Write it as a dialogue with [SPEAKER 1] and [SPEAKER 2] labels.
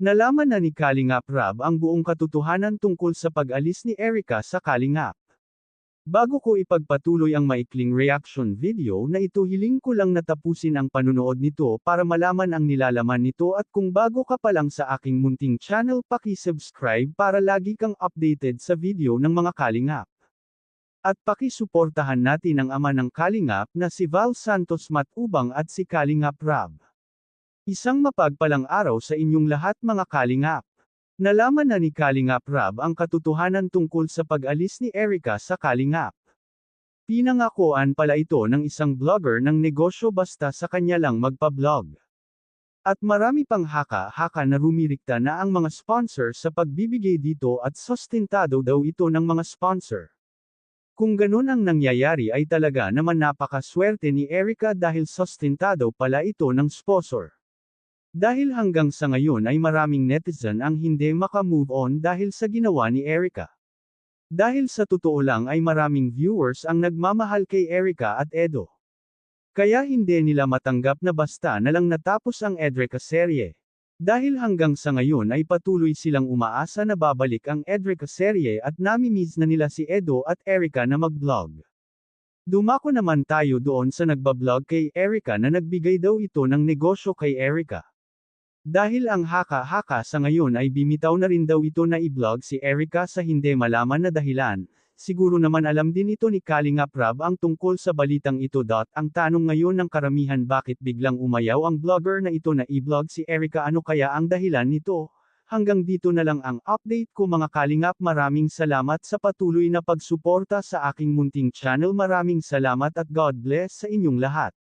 [SPEAKER 1] Nalaman na ni Kalingap Rab ang buong katotohanan tungkol sa pag-alis ni Erica sa Kalingap. Bago ko ipagpatuloy ang maikling reaction video na ito, hiling ko lang na tapusin ang panunood nito para malaman ang nilalaman nito, at kung bago ka pa lang sa aking munting channel, paki-subscribe para lagi kang updated sa video ng mga Kalingap. At paki-suportahan natin ang ama ng Kalingap na si Val Santos Matubang at si Kalingap Rab. Isang mapagpalang araw sa inyong lahat, mga Kalingap. Nalaman na ni Kalingap Rab ang katotohanan tungkol sa pag-alis ni Erica sa Kalingap. Pinangakuan pala ito ng isang vlogger ng negosyo basta sa kanya lang magpa-vlog. At marami pang haka-haka na rumirikta na ang mga sponsor sa pagbibigay dito, at sustentado daw ito ng mga sponsor. Kung ganun ang nangyayari ay talaga naman napakaswerte ni Erica dahil sustentado pala ito ng sponsor. Dahil hanggang sa ngayon ay maraming netizen ang hindi maka-move on dahil sa ginawa ni Erica. Dahil sa totoo lang ay maraming viewers ang nagmamahal kay Erica at Edo. Kaya hindi nila matanggap na basta na lang natapos ang Edrica serye. Dahil hanggang sa ngayon ay patuloy silang umaasa na babalik ang Edrica serye, at namimiss na nila si Edo at Erica na mag-vlog. Dumako naman tayo doon sa nagbablog kay Erica na nagbigay daw ito ng negosyo kay Erica. Dahil ang haka-haka sa ngayon ay bimitaw na rin daw ito na i-vlog si Erica sa hindi malaman na dahilan. Siguro naman alam din ito ni Kalingap Rab ang tungkol sa balitang ito. Ang tanong ngayon ng karamihan, bakit biglang umayaw ang vlogger na ito na i-vlog si Erica? Ano kaya ang dahilan nito? Hanggang dito na lang ang update ko, mga Kalingap. Maraming salamat sa patuloy na pagsuporta sa aking munting channel. Maraming salamat at God bless sa inyong lahat.